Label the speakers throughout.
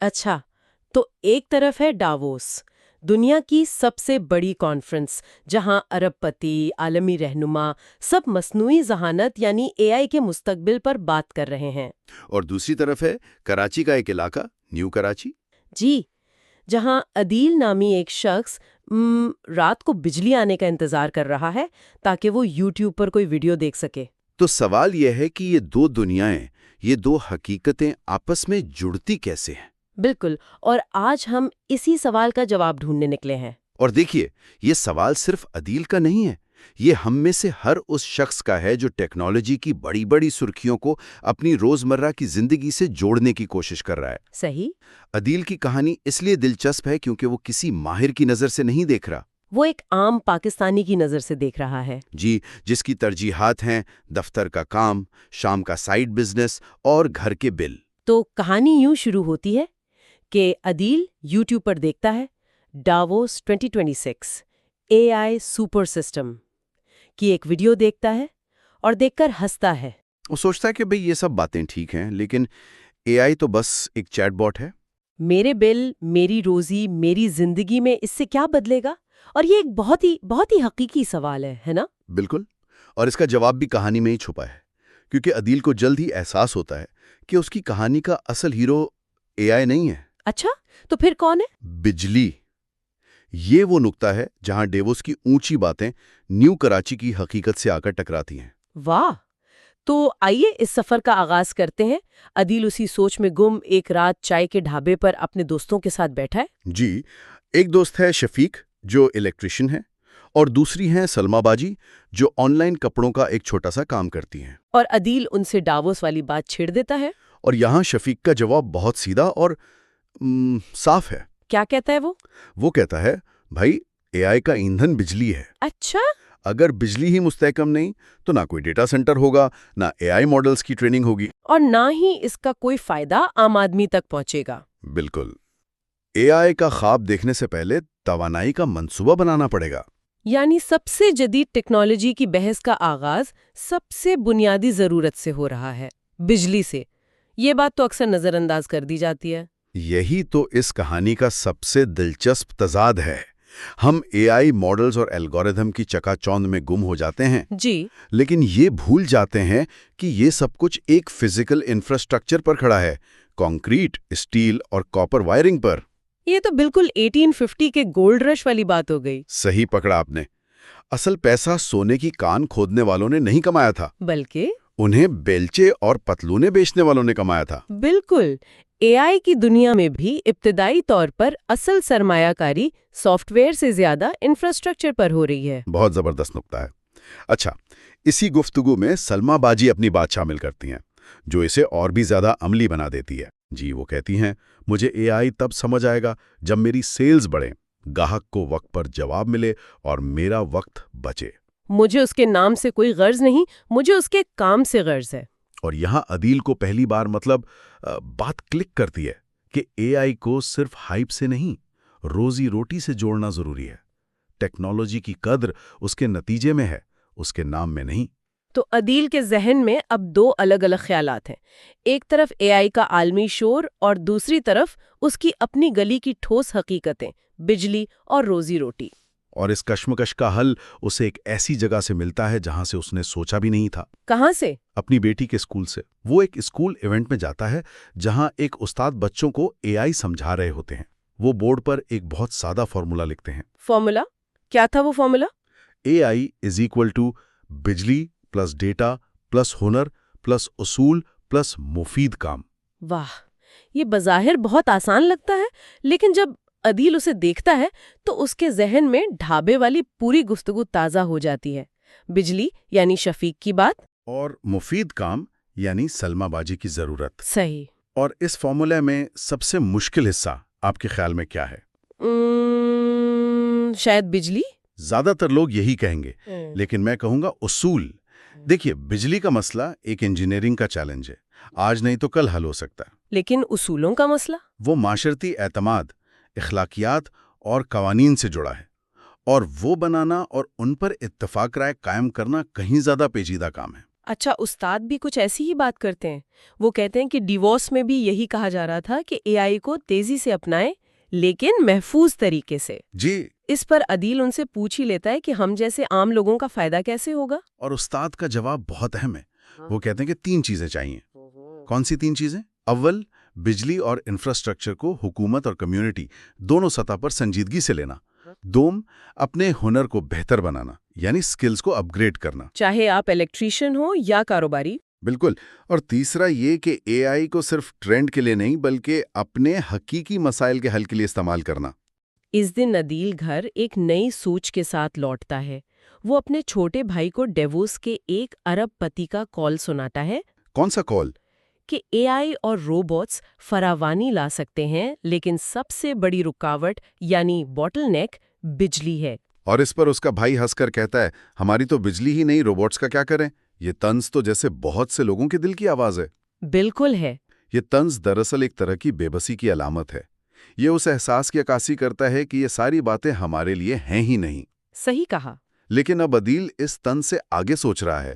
Speaker 1: اچھا، تو ایک طرف ہے ڈاووس، دنیا کی سب سے بڑی کانفرنس جہاں ارب پتی، عالمی رہنما سب مصنوعی ذہانت یعنی اے آئی کے مستقبل پر بات کر رہے ہیں۔
Speaker 2: اور دوسری طرف ہے کراچی کا ایک علاقہ، نیو کراچی۔
Speaker 1: جی، جہاں عدیل نامی ایک شخص رات کو بجلی آنے کا انتظار کر رہا ہے تاکہ وہ یوٹیوب پر کوئی ویڈیو دیکھ سکے۔
Speaker 2: تو سوال یہ ہے کہ یہ دو دنیایں، یہ دو حقیقتیں آپس میں جڑتی کیسے ہیں؟
Speaker 1: بالکل، اور آج ہم اسی سوال کا جواب ڈھونڈنے نکلے ہیں۔
Speaker 2: اور دیکھیے، یہ سوال صرف عدیل کا نہیں ہے، یہ ہم میں سے ہر اس شخص کا ہے جو ٹیکنالوجی کی بڑی بڑی سرخیوں کو اپنی روزمرہ کی زندگی سے جوڑنے کی کوشش کر رہا ہے۔
Speaker 1: صحیح۔
Speaker 2: عدیل کی کہانی اس لیے دلچسپ ہے کیونکہ وہ کسی ماہر کی نظر سے نہیں دیکھ رہا۔
Speaker 1: وہ ایک عام پاکستانی کی نظر سے دیکھ رہا ہے۔
Speaker 2: جی، جس کی ترجیحات ہیں دفتر کا کام، شام کا سائیڈ بزنس اور گھر کے بل۔
Speaker 1: تو کہانی یوں شروع ہوتی ہے کہ عدیل یوٹیوب پر دیکھتا ہے ڈاووس 2026 اے آئی سپر سسٹم کی ایک ویڈیو دیکھتا ہے اور دیکھ کر ہنستا ہے۔
Speaker 2: وہ سوچتا ہے کہ بھئی یہ سب باتیں ٹھیک ہیں، لیکن اے آئی تو بس ایک چیٹ باٹ ہے۔
Speaker 1: میرے بل، میری روزی، میری زندگی میں اس سے کیا بدلے گا؟ اور یہ ایک بہت ہی حقیقی سوال ہے نا؟
Speaker 2: بالکل، اور اس کا جواب بھی کہانی میں ہی چھپا ہے، کیونکہ عدیل کو جلد ہی احساس ہوتا ہے کہ اس کی کہانی کا اصل ہیرو اے آئی نہیں ہے۔
Speaker 1: اچھا، تو پھر کون ہے؟
Speaker 2: بجلی۔ یہ وہ نقطہ ہے جہاں ڈیووس کی اونچی باتیں نیو کراچی کی حقیقت سے آ کر ٹکراتی ہیں۔
Speaker 1: واہ! تو آئیے اس سفر کا آغاز کرتے ہیں۔ عدیل اسی سوچ میں گم ایک رات چائے کے ڈھابے پر اپنے دوستوں کے ساتھ بیٹھا ہے۔
Speaker 2: جی، ایک دوست ہے شفیق جو الیکٹریشین ہے، اور دوسری ہیں سلما باجی جو آن لائن کپڑوں کا ایک چھوٹا سا کام کرتی ہیں۔
Speaker 1: اور عدیل ان سے ڈاووس والی بات چھیڑ دیتا ہے۔
Speaker 2: اور یہاں شفیق کا جواب بہت سیدھا اور صاف ہے۔
Speaker 1: کیا کہتا ہے وہ؟
Speaker 2: وہ کہتا ہے، بھائی اے آئی کا ایندھن بجلی ہے۔
Speaker 1: اچھا؟
Speaker 2: اگر بجلی ہی مستحکم نہیں تو نہ کوئی ڈیٹا سینٹر ہوگا، نہ اے آئی ماڈلز کی ٹریننگ ہوگی،
Speaker 1: اور نہ ہی اس کا کوئی فائدہ عام آدمی تک پہنچے گا۔
Speaker 2: بالکل۔ اے آئی کا خواب دیکھنے سے پہلے توانائی کا منصوبہ بنانا پڑے گا۔
Speaker 1: یعنی سب سے جدید ٹیکنالوجی کی بحث کا آغاز سب سے بنیادی ضرورت سے ہو رہا ہے، بجلی سے۔ یہ بات تو اکثر نظر انداز کر دی جاتی ہے۔
Speaker 2: یہی تو اس کہانی کا سب سے دلچسپ تضاد ہے۔ ہم اے آئی ماڈلز اور الگوریدم کی چکا چوند میں گم ہو جاتے ہیں،
Speaker 1: جی،
Speaker 2: لیکن یہ بھول جاتے ہیں کہ یہ سب کچھ ایک فزیکل انفراسٹرکچر پر کھڑا ہے، کنکریٹ، اسٹیل اور کاپر وائرنگ پر۔
Speaker 1: یہ تو بالکل 1850 کے گولڈ رش والی بات ہو گئی۔
Speaker 2: صحیح پکڑا آپ نے۔ اصل پیسہ سونے کی کان کھودنے والوں نے نہیں کمایا تھا،
Speaker 1: بلکہ
Speaker 2: انہیں بیلچے اور پتلونے بیچنے والوں نے کمایا تھا۔
Speaker 1: بالکل، اے آئی کی دنیا میں بھی ابتدائی طور پر اصل سرمایہ کاری سافٹ ویئر سے زیادہ انفراسٹرکچر پر ہو رہی ہے۔
Speaker 2: بہت زبردست نقطہ ہے۔ اچھا، اسی گفتگو میں سلما باجی اپنی بات شامل کرتی ہیں، جو اسے اور بھی زیادہ عملی بنا دیتی ہے۔ جی، وہ کہتی ہیں، مجھے اے آئی تب سمجھ آئے گا جب میری سیلز بڑھیں، گاہک کو وقت پر جواب ملے اور میرا وقت بچے۔
Speaker 1: مجھے اس کے نام سے کوئی غرض نہیں، مجھے اس کے کام سے غرض ہے۔
Speaker 2: اور یہاں عدیل کو پہلی بار بات کلک کرتی ہے کہ اے آئی کو صرف ہائپ سے نہیں، روزی روٹی سے جوڑنا ضروری ہے۔ ٹیکنالوجی کی قدر اس کے نتیجے میں ہے، اس کے نام میں نہیں۔
Speaker 1: تو عدیل کے ذہن میں اب دو الگ الگ خیالات ہیں، ایک طرف اے آئی کا عالمی شور اور دوسری طرف اس کی اپنی گلی کی ٹھوس حقیقتیں، بجلی اور روزی روٹی۔
Speaker 2: اور اس کشمکش کا حل اسے ایک ایسی جگہ سے ملتا ہے جہاں سے اس نے سوچا بھی نہیں تھا۔
Speaker 1: کہاں سے؟
Speaker 2: اپنی بیٹی کے اسکول سے۔ وہ ایک اسکول ایونٹ میں جاتا ہے جہاں ایک استاد بچوں کو اے آئی سمجھا رہے ہوتے ہیں۔ وہ بورڈ پر ایک بہت سادہ فارمولا لکھتے ہیں۔
Speaker 1: فارمولا؟ کیا تھا وہ formula?
Speaker 2: A I is equal to بجلی پلس ڈیٹا پلس ہنر پلس اصول پلس مفید کام۔
Speaker 1: واہ، یہ بظاہر بہت آسان لگتا ہے، لیکن جب عدیل اسے دیکھتا ہے تو اس کے ذہن میں ڈھابے والی پوری گفتگو تازہ ہو جاتی ہے۔ بجلی یعنی شفیق کی بات، اور
Speaker 2: مفید کام یعنی سلما باجی کی ضرورت۔
Speaker 1: صحیح۔
Speaker 2: اور اس فارمولے میں سب سے مشکل حصہ آپ کے خیال میں کیا ہے؟
Speaker 1: شاید بجلی۔
Speaker 2: زیادہ تر لوگ یہی کہیں گے، لیکن میں کہوں گا اصول۔ دیکھیے، بجلی کا مسئلہ ایک انجینئرنگ کا چیلنج ہے، آج نہیں تو کل حل ہو سکتا ہے۔
Speaker 1: لیکن اصولوں کا مسئلہ؟
Speaker 2: وہ معاشرتی اعتماد، اخلاقیات اور قوانین سے جڑا ہے، اور وہ بنانا اور ان پر اتفاق رائے قائم کرنا کہیں زیادہ پیچیدہ کام ہے۔
Speaker 1: اچھا، استاد بھی کچھ ایسی ہی بات کرتے ہیں. وہ کہتے ہیں کہ ڈیوورس میں بھی یہی کہا جا رہا تھا کہ اے آئی کو تیزی سے اپنائیں لیکن محفوظ طریقے سے.
Speaker 2: جی.
Speaker 1: اس پر عدیل ان سے پوچھ ہی لیتا ہے کہ ہم جیسے عام لوگوں کا فائدہ کیسے ہوگا؟
Speaker 2: اور استاد کا جواب بہت اہم ہے. وہ کہتے ہیں کہ 3 چیزیں چاہیے. کون سی 3 چیزیں؟ اول، بجلی اور انفراسٹرکچر کو حکومت اور کمیونٹی دونوں سطح پر سنجیدگی سے لینا. دوم، اپنے ہنر کو بہتر بنانا، یعنی سکلز کو اپ گریڈ کرنا،
Speaker 1: چاہے آپ الیکٹریشین ہو یا کاروباری.
Speaker 2: بالکل. اور تیسرا یہ کہ اے آئی کو صرف ٹرینڈ کے لیے نہیں بلکہ اپنے حقیقی مسائل کے حل کے لیے استعمال کرنا.
Speaker 1: اس دن عدیل گھر ایک نئی سوچ کے ساتھ لوٹتا ہے. وہ اپنے چھوٹے بھائی کو ڈیووس کے 1 ارب پتی کا کال سناتا ہے.
Speaker 2: کون سا کال؟
Speaker 1: کہ اے آئی اور روبوٹس فراوانی لا سکتے ہیں لیکن سب سے بڑی رکاوٹ یعنی باٹل نیک بجلی ہے.
Speaker 2: اور اس پر اس کا بھائی ہنس کر کہتا ہے، ہماری تو بجلی ہی نہیں، روبوٹس کا کیا کریں؟ یہ طنز تو جیسے بہت سے لوگوں کے دل کی آواز ہے.
Speaker 1: بالکل ہے.
Speaker 2: یہ طنز دراصل ایک طرح کی بے بسی کی علامت ہے. یہ اس احساس کی عکاسی کرتا ہے کہ یہ ساری باتیں ہمارے لیے ہیں ہی نہیں.
Speaker 1: صحیح کہا.
Speaker 2: لیکن اب عدیل اس طنز سے آگے سوچ رہا ہے.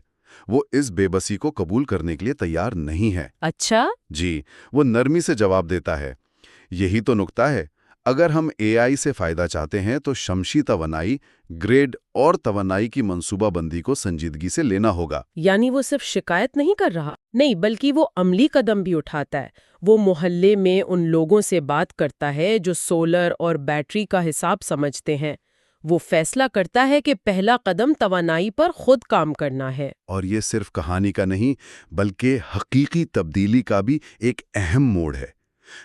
Speaker 2: وہ اس بے بسی کو قبول کرنے کے لیے تیار نہیں ہے.
Speaker 1: اچھا؟
Speaker 2: جی. وہ نرمی سے جواب دیتا ہے، یہی تو نکتہ ہے. اگر ہم اے آئی سے فائدہ چاہتے ہیں تو شمسی توانائی، گریڈ اور توانائی کی منصوبہ بندی کو سنجیدگی سے لینا ہوگا.
Speaker 1: یعنی وہ صرف شکایت نہیں کر رہا، نہیں بلکہ وہ عملی قدم بھی اٹھاتا ہے. وہ محلے میں ان لوگوں سے بات کرتا ہے جو سولر اور بیٹری کا حساب سمجھتے ہیں. وہ فیصلہ کرتا ہے کہ پہلا قدم توانائی پر خود کام کرنا ہے.
Speaker 2: اور یہ صرف کہانی کا نہیں بلکہ حقیقی تبدیلی کا بھی ایک اہم موڑ ہے.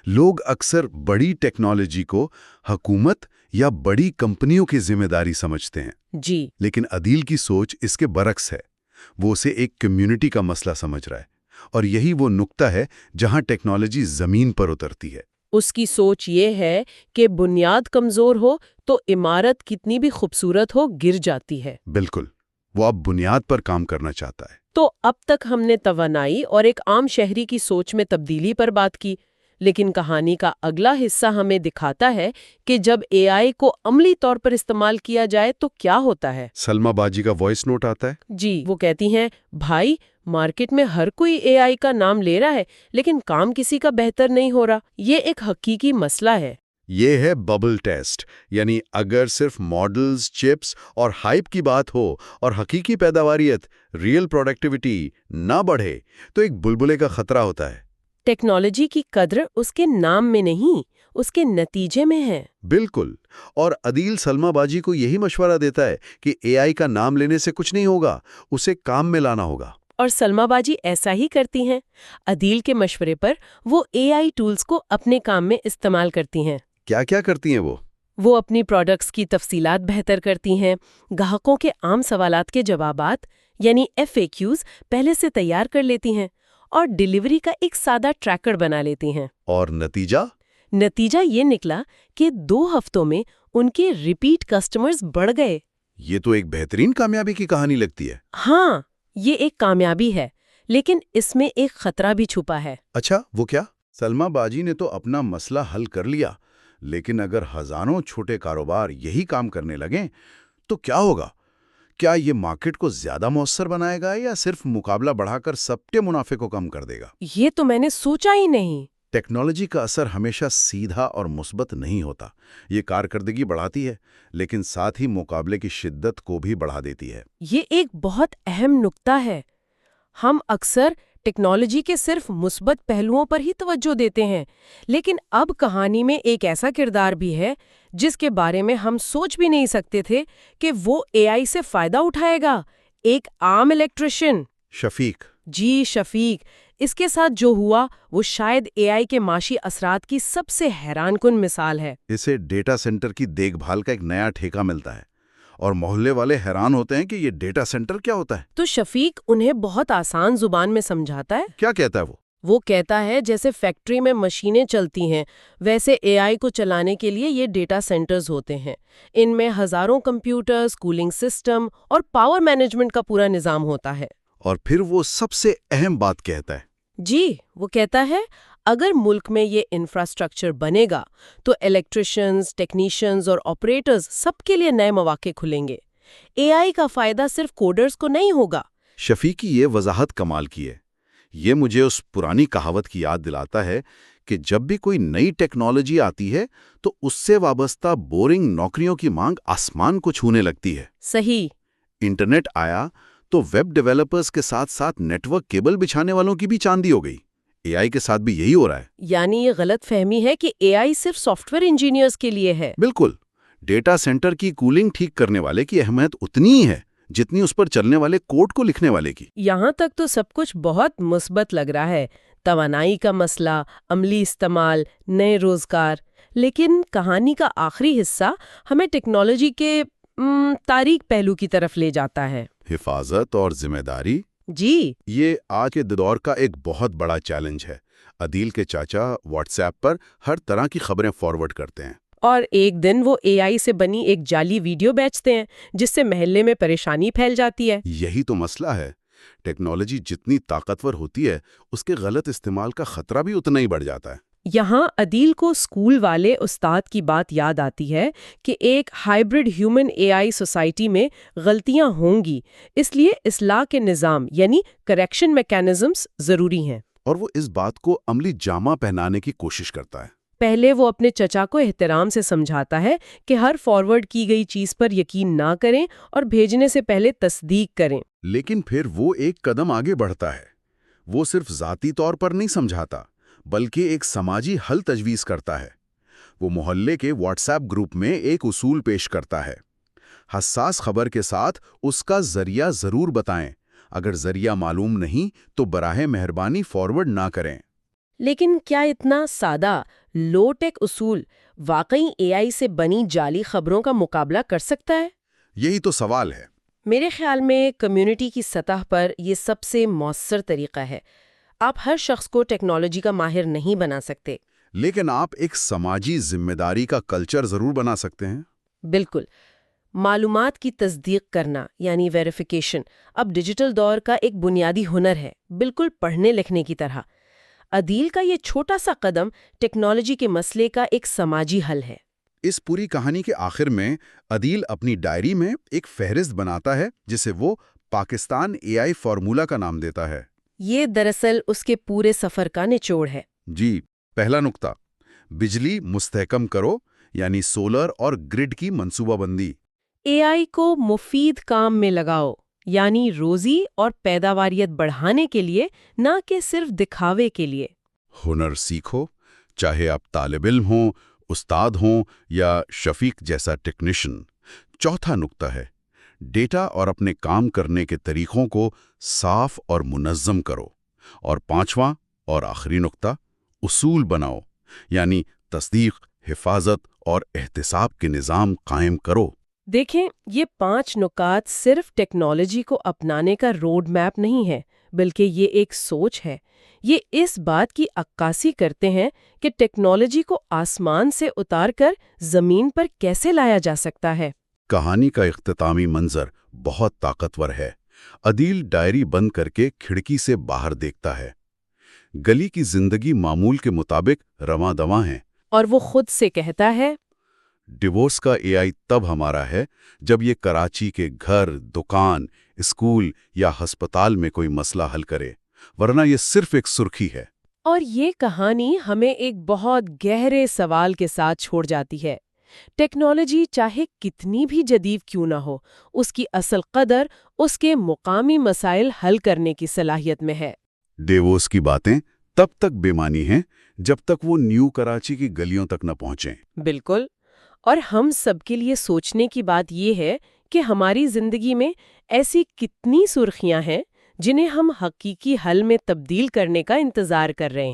Speaker 2: لوگ اکثر بڑی ٹیکنالوجی کو حکومت یا بڑی کمپنیوں کی ذمہ داری سمجھتے ہیں.
Speaker 1: جی.
Speaker 2: لیکن عدیل کی سوچ اس کے برعکس ہے. وہ اسے ایک کمیونٹی کا مسئلہ سمجھ رہا ہے. اور یہی وہ نقطہ ہے جہاں ٹیکنالوجی زمین پر اترتی ہے.
Speaker 1: اس کی سوچ یہ ہے کہ بنیاد کمزور ہو تو عمارت کتنی بھی خوبصورت ہو گر جاتی ہے.
Speaker 2: بالکل. وہ اب بنیاد پر کام کرنا چاہتا ہے.
Speaker 1: تو اب تک ہم نے توانائی اور ایک عام شہری کی سوچ میں تبدیلی پر بات کی، لیکن کہانی کا اگلا حصہ ہمیں دکھاتا ہے کہ جب اے آئی کو عملی طور پر استعمال کیا جائے تو کیا ہوتا ہے.
Speaker 2: سلما باجی کا وائس نوٹ آتا ہے.
Speaker 1: جی. وہ کہتی ہیں، بھائی مارکیٹ میں ہر کوئی اے آئی کا نام لے رہا ہے لیکن کام کسی کا بہتر نہیں ہو رہا. یہ ایک حقیقی مسئلہ ہے.
Speaker 2: یہ ہے ببل ٹیسٹ. یعنی اگر صرف ماڈلز، چپس اور ہائپ کی بات ہو اور حقیقی پیداواریت، ریئل پروڈکٹیوٹی نہ بڑھے تو ایک بلبلے کا خطرہ ہوتا ہے.
Speaker 1: ٹیکنالوجی کی قدر اس کے نام میں نہیں، اس کے نتیجے میں ہے.
Speaker 2: بالکل. اور عدیل سلما باجی کو یہی مشورہ دیتا ہے کہ اے آئی کا نام لینے سے کچھ نہیں ہوگا، اسے کام میں لانا ہوگا.
Speaker 1: اور سلما باجی ایسا ہی کرتی ہیں. عدیل کے مشورے پر وہ اے آئی ٹولز کو اپنے کام میں استعمال کرتی ہیں.
Speaker 2: کیا کیا کرتی ہیں وہ؟
Speaker 1: وہ اپنی پروڈکٹس کی تفصیلات بہتر کرتی ہیں، گاہکوں کے عام سوالات کے جوابات یعنی FAQs پہلے سے تیار کر لیتی ہیں اور ڈیلیوری کا ایک سادہ ٹریکر بنا لیتی ہیں.
Speaker 2: اور نتیجہ؟
Speaker 1: نتیجہ یہ نکلا کہ 2 ہفتوں میں ان کے ریپیٹ کسٹمرز بڑھ گئے.
Speaker 2: یہ تو ایک بہترین کامیابی کی کہانی لگتی ہے.
Speaker 1: ہاں، یہ ایک کامیابی ہے لیکن اس میں ایک خطرہ بھی چھپا ہے.
Speaker 2: اچھا، وہ کیا؟ سلما باجی نے تو اپنا مسئلہ حل کر لیا، لیکن اگر ہزاروں چھوٹے کاروبار یہی کام کرنے لگیں تو کیا ہوگا؟ کیا یہ مارکیٹ کو زیادہ مؤثر بنائے گا یا صرف مقابلہ بڑھا کر سب کے منافع کو کم کر دے گا؟
Speaker 1: یہ تو میں نے سوچا ہی نہیں.
Speaker 2: ٹیکنالوجی کا اثر ہمیشہ سیدھا اور مثبت نہیں ہوتا. یہ کارکردگی بڑھاتی ہے لیکن ساتھ ہی مقابلے کی شدت کو بھی بڑھا دیتی ہے.
Speaker 1: یہ ایک بہت اہم نکتہ ہے. ہم اکثر ٹیکنالوجی کے صرف مثبت پہلوؤں پر ہی توجہ دیتے ہیں، لیکن اب کہانی میں ایک ایسا کردار بھی ہے جس کے بارے میں ہم سوچ بھی نہیں سکتے تھے کہ وہ اے آئی سے فائدہ اٹھائے گا. ایک عام الیکٹریشین.
Speaker 2: شفیق.
Speaker 1: جی، شفیق. اس کے ساتھ جو ہوا وہ شاید اے آئی کے معاشی اثرات کی سب سے حیران کن مثال ہے.
Speaker 2: اسے ڈیٹا سینٹر کی دیکھ بھال کا ایک نیا ٹھیکہ ملتا ہے اور محلے والے حیران ہوتے ہیں کہ یہ ڈیٹا سینٹر کیا ہوتا ہے.
Speaker 1: تو شفیق انہیں بہت آسان زبان میں سمجھاتا ہے.
Speaker 2: کیا کہتا ہے وہ؟
Speaker 1: وہ کہتا ہے جیسے فیکٹری میں مشینیں چلتی ہیں ویسے اے آئی کو چلانے کے لیے یہ ڈیٹا سینٹرز ہوتے ہیں. ان میں ہزاروں کمپیوٹرز، کولنگ سسٹم اور پاور مینجمنٹ کا پورا نظام ہوتا ہے.
Speaker 2: اور پھر وہ سب سے اہم بات کہتا ہے.
Speaker 1: جی. وہ کہتا ہے اگر ملک میں یہ انفراسٹرکچر بنے گا تو الیکٹریشنز، ٹیکنیشینز اور آپریٹرز سب کے لیے نئے مواقع کھلیں گے. اے آئی کا فائدہ صرف کوڈرز کو نہیں ہوگا.
Speaker 2: شفیق کی یہ وضاحت کمال کی ہے۔ یہ مجھے اس پرانی کہاوت کی یاد دلاتا ہے کہ جب بھی کوئی نئی ٹیکنالوجی آتی ہے تو اس سے وابستہ بورنگ نوکریوں کی مانگ آسمان کو چھونے لگتی ہے۔
Speaker 1: صحیح۔
Speaker 2: انٹرنیٹ آیا تو ویب ڈیولپرز کے ساتھ ساتھ نیٹ ورک کیبل بچھانے والوں کی بھی چاندی ہو گئی۔ اے آئی کے ساتھ بھی یہی ہو رہا ہے۔
Speaker 1: یعنی یہ غلط فہمی ہے کہ اے آئی صرف سافٹ ویئر انجینئرز کے لیے ہے۔
Speaker 2: بالکل، ڈیٹا سینٹر کی کولنگ ٹھیک کرنے والے کی اہمیت اتنی ہی ہے جتنی اس پر چلنے والے کوڈ کو لکھنے والے کی۔
Speaker 1: یہاں تک تو سب کچھ بہت مثبت لگ رہا ہے، توانائی کا مسئلہ، عملی استعمال، نئے روزگار، لیکن کہانی کا آخری حصہ ہمیں ٹیکنالوجی کے تاریک پہلو کی طرف لے جاتا ہے۔
Speaker 2: حفاظت اور ذمہ داری،
Speaker 1: جی،
Speaker 2: یہ آج کے دور کا ایک بہت بڑا چیلنج ہے۔ عدیل کے چاچا واٹس ایپ پر ہر طرح کی خبریں فارورڈ کرتے ہیں،
Speaker 1: اور ایک دن وہ اے آئی سے بنی ایک جعلی ویڈیو بیچتے ہیں جس سے محلے میں پریشانی پھیل جاتی ہے۔
Speaker 2: یہی تو مسئلہ ہے۔ ٹیکنالوجی جتنی طاقتور ہوتی ہے اس کے غلط استعمال کا خطرہ بھی اتنا ہی بڑھ جاتا ہے۔
Speaker 1: یہاں عدیل کو اسکول والے استاد کی بات یاد آتی ہے کہ ایک ہائبرڈ ہیومن اے آئی سوسائٹی میں غلطیاں ہوں گی، اس لیے اصلاح کے نظام یعنی کریکشن میکانزمز ضروری ہیں۔
Speaker 2: اور وہ اس بات کو عملی جامہ پہنانے کی کوشش کرتا ہے۔
Speaker 1: پہلے وہ اپنے چچا کو احترام سے سمجھاتا ہے کہ ہر فارورڈ کی گئی چیز پر یقین نہ کریں اور بھیجنے سے پہلے تصدیق کریں۔
Speaker 2: لیکن پھر وہ ایک قدم آگے بڑھتا ہے۔ وہ صرف ذاتی طور پر نہیں سمجھاتا بلکہ ایک سماجی حل تجویز کرتا ہے۔ وہ محلے کے واٹس ایپ گروپ میں ایک اصول پیش کرتا ہے: حساس خبر کے ساتھ اس کا ذریعہ ضرور بتائیں، اگر ذریعہ معلوم نہیں تو براہ مہربانی فارورڈ نہ کریں۔
Speaker 1: لیکن کیا اتنا سادہ لو ٹیک اصول واقعی اے آئی سے بنی جعلی خبروں کا مقابلہ کر سکتا ہے؟
Speaker 2: یہی تو سوال ہے۔
Speaker 1: میرے خیال میں کمیونٹی کی سطح پر یہ سب سے مؤثر طریقہ ہے۔ آپ ہر شخص کو ٹیکنالوجی کا ماہر نہیں بنا سکتے،
Speaker 2: لیکن آپ ایک سماجی ذمہ داری کا کلچر ضرور بنا سکتے ہیں۔
Speaker 1: بالکل۔ معلومات کی تصدیق کرنا یعنی ویریفیکیشن اب ڈیجیٹل دور کا ایک بنیادی ہنر ہے، بالکل پڑھنے لکھنے کی طرح۔ عدیل کا یہ چھوٹا سا قدم ٹیکنالوجی کے مسئلے کا ایک سماجی حل ہے۔
Speaker 2: اس پوری کہانی کے آخر میں عدیل اپنی ڈائری میں ایک فہرست بناتا ہے جسے وہ پاکستان اے آئی فارمولا کا نام دیتا ہے۔
Speaker 1: یہ دراصل اس کے پورے سفر کا نچوڑ ہے۔
Speaker 2: جی، پہلا نقطہ: بجلی مستحکم کرو، یعنی سولر اور گرڈ کی منصوبہ بندی۔
Speaker 1: اے آئی کو مفید کام میں لگاؤ، یعنی روزی اور پیداواریت بڑھانے کے لیے، نہ کہ صرف دکھاوے کے لیے۔
Speaker 2: ہنر سیکھو، چاہے آپ طالب علم ہوں، استاد ہوں یا شفیق جیسا ٹیکنیشین۔ چوتھا نقطہ ہے: ڈیٹا اور اپنے کام کرنے کے طریقوں کو صاف اور منظم کرو۔ اور پانچواں اور آخری نقطہ: اصول بناؤ، یعنی تصدیق، حفاظت اور احتساب کے نظام قائم کرو۔
Speaker 1: دیکھیں، یہ 5 نکات صرف ٹیکنالوجی کو اپنانے کا روڈ میپ نہیں ہے، بلکہ یہ ایک سوچ ہے۔ یہ اس بات کی عکاسی کرتے ہیں کہ ٹیکنالوجی کو آسمان سے اتار کر زمین پر کیسے لایا جا سکتا ہے۔
Speaker 2: کہانی کا اختتامی منظر بہت طاقتور ہے۔ عدیل ڈائری بند کر کے کھڑکی سے باہر دیکھتا ہے۔ گلی کی زندگی معمول کے مطابق رواں دواں ہے۔
Speaker 1: اور وہ خود سے کہتا ہے،
Speaker 2: ڈیورس کا اے آئی تب ہمارا ہے جب یہ کراچی کے گھر، دکان، اسکول یا ہسپتال میں کوئی مسئلہ حل کرے، ورنہ یہ صرف ایک سرخی ہے۔
Speaker 1: اور یہ کہانی ہمیں ایک بہت گہرے سوال کے ساتھ چھوڑ جاتی ہے۔ ٹیکنالوجی چاہے کتنی بھی جدید کیوں نہ ہو، اس کی اصل قدر اس کے مقامی مسائل حل کرنے کی صلاحیت میں ہے۔
Speaker 2: ڈیووس کی باتیں تب تک بے معنی ہیں جب تک وہ نیو کراچی کی گلیوں تک نہ پہنچیں۔
Speaker 1: بالکل۔ اور ہم سب کے لیے سوچنے کی بات یہ ہے کہ ہماری زندگی میں ایسی کتنی سرخیاں ہیں جنہیں ہم حقیقی حل میں تبدیل کرنے کا انتظار کر رہے ہیں۔